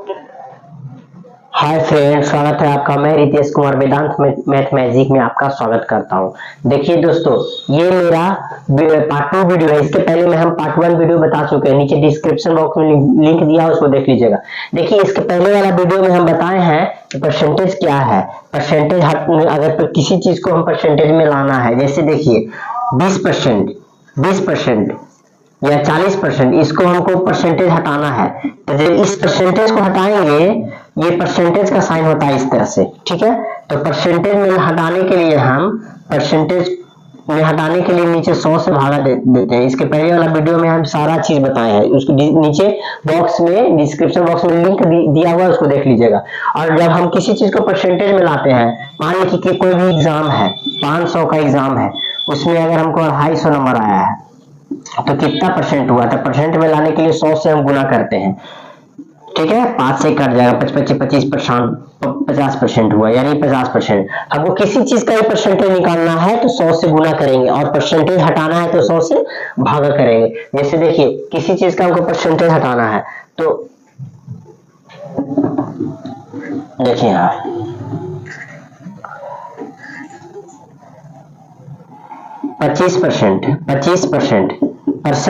Hi friends, स्वागत है आपका। मैं रितेश कुमार वेदांत मैथ मैजिक में आपका स्वागत करता हूं। देखिए दोस्तों, ये मेरा पार्ट 2 वीडियो है। इसके पहले में हम पार्ट 1 वीडियो बता चुके हैं। नीचे डिस्क्रिप्शन बॉक्स में लिंक दिया है, उसको देख लीजिएगा। देखिए, इसके पहले वाला वीडियो में हम बताए हैं कि परसेंटेज क्या है। परसेंटेज अगर किसी चीज को हम परसेंटेज में लाना है, जैसे देखिए 20%, 20% या 40%, इसको हमको परसेंटेज हटाना है। तो जब इस परसेंटेज को हटाएंगे, ये परसेंटेज का साइन होता है इस तरह से, ठीक है। तो परसेंटेज में हटाने के लिए हम परसेंटेज में हटाने के लिए नीचे 100 से भागा देते हैं। इसके पहले वाला वीडियो में हम सारा चीज बताए हैं। उसको नीचे बॉक्स में, डिस्क्रिप्शन बॉक्स में लिंक दिया हुआ है, उसको देख लीजिएगा। और जब हम किसी चीज को परसेंटेज में लाते हैं, मान लीजिए कि कोई भी एग्जाम है, 500 का एग्जाम है, उसमें अगर हमको 250 नंबर आया है तो कितना परसेंट हुआ? तो परसेंट में लाने के लिए 100 से हम गुना करते हैं, ठीक है। 5 से कट जाएगा, 25% 50% हुआ, यानी 50%। हमको किसी चीज का ही परसेंटेज निकालना है तो 100 से गुना करेंगे, और परसेंटेज हटाना है तो 100 से भागा करेंगे। जैसे देखिए, किसी चीज का हमको परसेंटेज हटाना है तो देखिए यार, 25%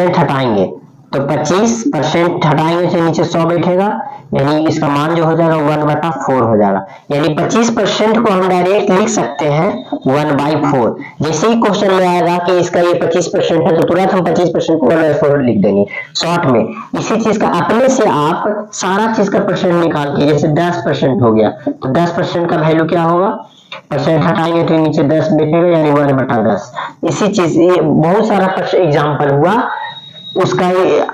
हटाएंगे तो 25% हटाएंगे से नीचे 100 बैठेगा, यानी इसका मान जो हो जाएगा 1/4 हो जाएगा। यानी 25% को हम डायरेक्ट लिख सकते हैं 1/4। जैसे ही क्वेश्चन में आएगा कि इसका ये 25% है, तो तुरंत हम 25% को 1/4 लिख देंगे शॉर्ट में। इसी चीज का अपने से आप सारा चीज का परसेंट निकाल के, जैसे 10% हो गया तो 10% का वैल्यू क्या होगा? परसेंट हटाएंगे तो नीचे 10 बैठेगा, यानी 1/10। इसी चीज, ये बहुत सारा एग्जाम्पल हुआ, उसका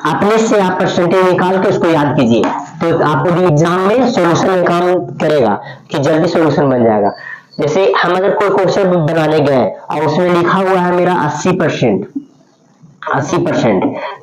अपने से आप परसेंटेज निकाल के उसको याद कीजिए, तो आपको भी एग्जाम में सॉल्यूशन में काम करेगा कि जल्दी सॉल्यूशन बन जाएगा। जैसे हम अगर कोई क्वेश्चन बनाने गए और उसमें लिखा हुआ है मेरा 80%,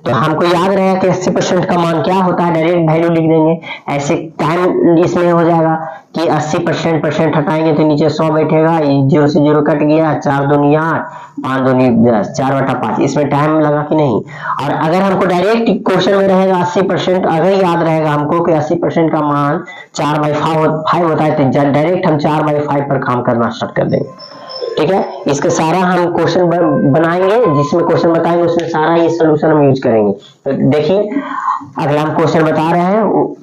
तो हमको याद रहेगा कि 80% का मान क्या होता है, डायरेक्ट वैल्यू लिख देंगे। ऐसे टाइम इसमें हो जाएगा कि 80% हटाएंगे तो नीचे 100 बैठेगा, 0 से 0 कट गया, 4 दूनी 8, 5 दूनी 10, 4/5। इसमें टाइम लगा कि नहीं? और अगर हमको डायरेक्ट क्वेश्चन में रहेगा 80%, अगर याद रहेगा हमको कि 80% का मान 4/5 होता है, तो डायरेक्ट हम 4/5 पर काम करना स्टार्ट कर देंगे, ठीक है। इसके सारा हम क्वेश्चन बनाएंगे, जिसमें क्वेश्चन बताएंगे उसमें सारा ये सॉल्यूशन हम यूज करेंगे। तो देखिए, अगर हम क्वेश्चन बता रहे हैं,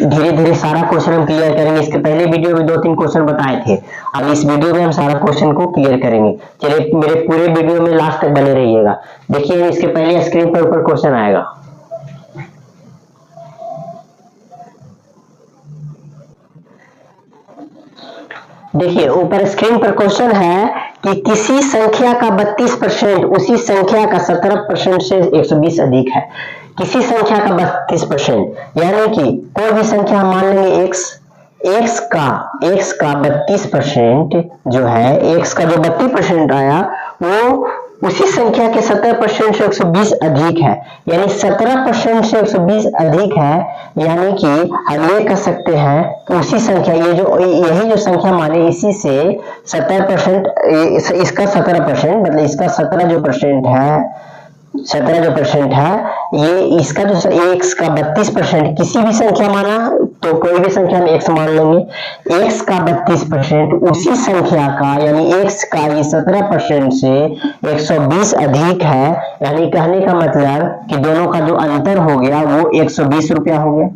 धीरे धीरे सारा क्वेश्चन हम क्लियर करेंगे। इसके पहले वीडियो में 2-3 क्वेश्चन बताए थे, अब इस वीडियो में हम सारा क्वेश्चन को क्लियर करेंगे। चलिए, मेरे पूरे वीडियो में लास्ट तक बने रहिएगा। देखिए, इसके पहले स्क्रीन पर ऊपर क्वेश्चन आएगा। देखिए, ऊपर स्क्रीन पर क्वेश्चन है कि किसी संख्या का 32% उसी संख्या का 17% से 120 अधिक है। किसी संख्या का 32%, यानी कि कोई भी संख्या मान लेंगे x का 32% जो है, x का जो 32% आया वो उसी संख्या के 17% से 120 अधिक है। यानी 17% से 120 अधिक है, यानी कि हम ये कह सकते हैं कि उसी संख्या, यही जो संख्या माने, इसी से 17%, इसका 17%, मतलब इसका 17 जो परसेंट है, ये इसका जो x का 32%, किसी भी संख्या माना तो कोई भी संख्या में x मान लेंगे, x का 32% उसी संख्या का, यानी x का ये 17% से 120 अधिक है। यानी कहने का मतलब कि दोनों का जो अंतर हो गया वो 120 रुपया हो गया।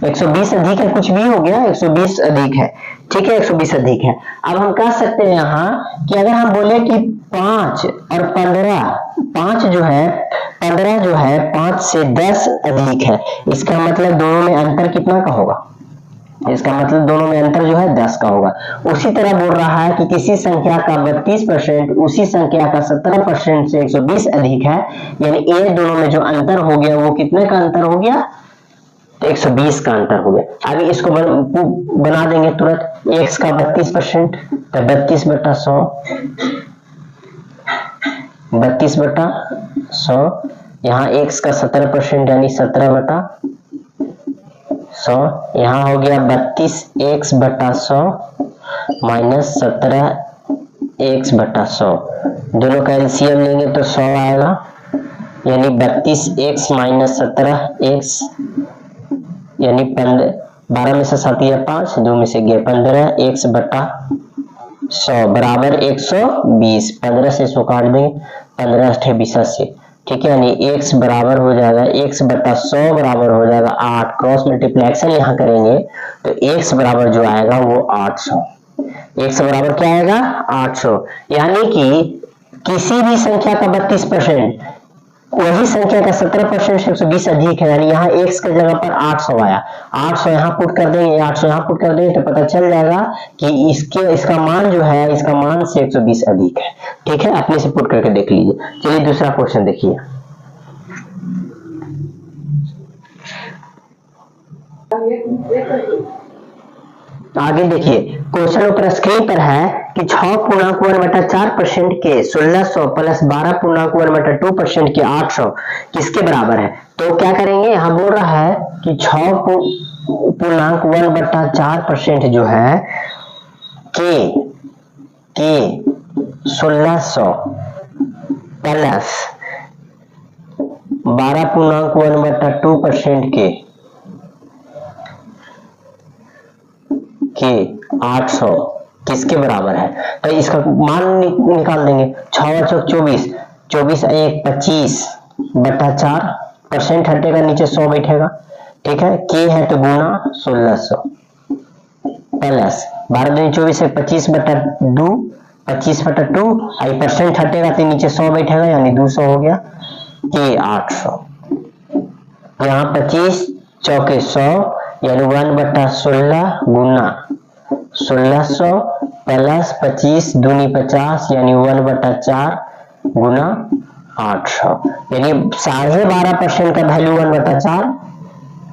120 अधिक है, कुछ भी हो गया, 120 अधिक है, ठीक है, 120 अधिक है। अब हम कह सकते हैं यहाँ कि अगर हम बोले कि 5 और 15, 15 जो है 5 से 10 अधिक है, इसका मतलब दोनों में अंतर कितना का होगा? इसका मतलब दोनों में अंतर जो है 10 का होगा। उसी तरह बोल रहा है कि किसी संख्या का 32% उसी संख्या का 17% से 120 अधिक है, यानी ये दोनों में जो अंतर हो गया वो कितने का अंतर हो गया? 120 का अंतर हो गया। अभी इसको बना देंगे तुरंत। x का 32% तो 32/100, 32/100, यहाँ x का 17% यानी 17/100, यहाँ हो गया 32x/100 माइनस 17x/100। दोनों का एलसीएम लेंगे तो 100 आएगा, यानी 32x माइनस 17x यानी 12 में से 7 या 5, 2 में से 15, x बटा 100 बराबर 120। 15 से इसको काट देंगे, 15 8 20 80, ठीक है। यानी x बराबर हो जाएगा, x बटा 100 बराबर हो जाएगा 8। क्रॉस मल्टीप्लेक्शन यहाँ करेंगे तो x बराबर जो आएगा वो 800। x बराबर क्या आएगा 800। यानी कि किसी भी संख्या का 32% वही संख्या का 17% से 120 अधिक है, यानी यहाँ x की जगह पर 800 आया। 800 यहाँ पुट कर देंगे, 800 यहाँ पुट कर देंगे तो पता चल जाएगा कि इसका मान जो है इसका मान से 120 अधिक है, ठीक है। अपने से पुट करके देख लीजिए। चलिए दूसरा क्वेश्चन देखिए। आगे देखिए, क्वेश्चन ऊपर स्क्रीन पर है कि 6.1/4% के 1600 प्लस 12.1/2% के 800 किसके बराबर है। तो क्या करेंगे, यहाँ बोल रहा है कि 6.1/4% जो है के 1600 प्लस 12.1/2% के 800 किसके बराबर है। तो इसका मान निकाल देंगे। 6 चौक 24, 24 1 25/4% हटेगा, नीचे 100 बैठेगा, ठीक है। के है तो गुना 1600 प्लस 12 दूनी 24 है 25/2, 25/2 परसेंट हटेगा तो नीचे 100 बैठेगा, यानी 200 हो गया के 800। यहाँ 25 चौके 100 यानी 1/16 गुना 1600 प्लस 25 दूनी 50 यानी 1/4 गुना 800, यानी 12.5% का वैल्यू 1/4,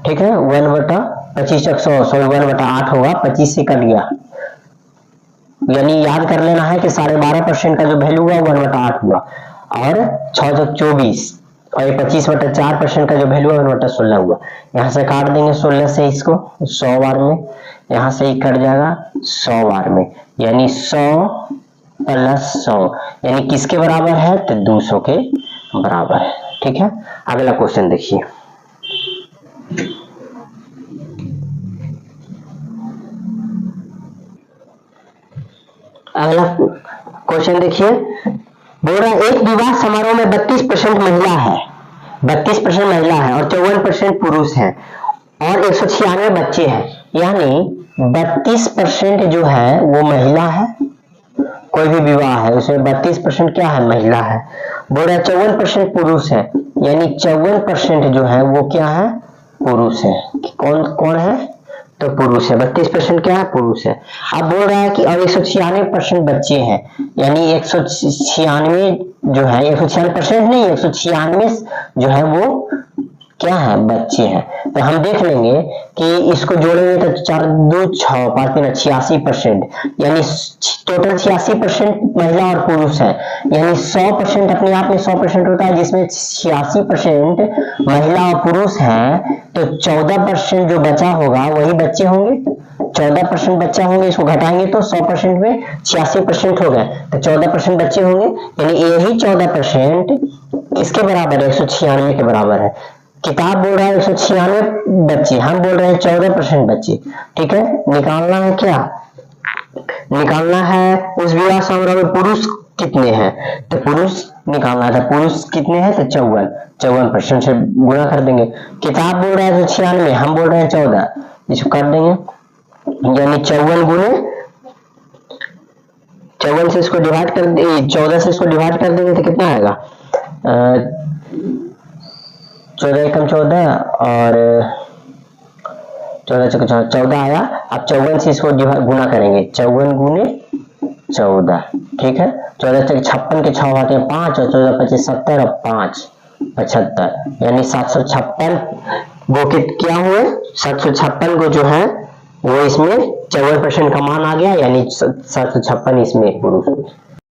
ठीक है। 1/25 100 1/8 होगा, 25 से कट गया, यानी याद कर लेना है कि 12.5% का जो वैल्यू हुआ 1/8 हुआ, और 6 24 और 25/4% का जो वैल्यू है 1/16 हुआ। यहाँ से काट देंगे 16 से इसको 100 बार में, यहाँ से ही कट जाएगा 100 बार में, यानी 100 प्लस 100 यानी किसके बराबर है तो 200 के बराबर है, ठीक है। अगला क्वेश्चन देखिए। अगला क्वेश्चन देखिए, बोल रहा है एक विवाह समारोह में 32% महिला है, 32% महिला है और 54% पुरुष है और 196 बच्चे हैं, यानी 32% जो है वो महिला है। कोई भी विवाह है उसमें 32% क्या है, महिला है। बोल रहा है 54% पुरुष है, यानी 54% जो है वो क्या है, पुरुष है। कौन कौन है तो पुरुष है, 32% क्या है, पुरुष है। अब बोल रहा है कि और 196% बच्चे हैं, यानी 196 जो है 196% नहीं 196 जो है वो क्या है, बच्चे हैं। तो हम देख लेंगे कि इसको जोड़ेंगे तो 4 2 6 5 3 86%, यानी टोटल 86% महिला और पुरुष है, यानी 100% अपने आप में 100% होता है, जिसमें 86% महिला और पुरुष है, तो 14% जो बचा होगा वही बच्चे होंगे। 14% बच्चा होंगे, इसको घटाएंगे तो 100% में 86% हो गए, तो 14% बच्चे होंगे, यानी यही 14% किसके बराबर है, 196 के बराबर है। किताब बोल रहा है 196 बच्चे, हम बोल रहे हैं 14% बच्चे, ठीक है। निकालना है क्या, निकालना है उस विवाह समारोह में पुरुष कितने हैं, तो पुरुष निकालना था, पुरुष कितने हैं तो 54% से गुणा कर देंगे। किताब बोल रहा है 196, हम बोल रहे हैं 14, इसको कर देंगे, यानी 54 गुणे 54 से इसको डिवाइड कर दे, 14 से इसको डिवाइड कर देंगे तो कितना आएगा, 14 एकम 14 और 14 चौका 14 आया। अब 54 से इसको गुना करेंगे, 54 गुने 14, ठीक है। 14 से 56 के 6 आते हैं 5 और 14 25 70 और 5 75, यानी 756 वो क्या हुए, 756 को जो है वो इसमें 54% का मान आ गया, यानी 756 इसमें पुरुष।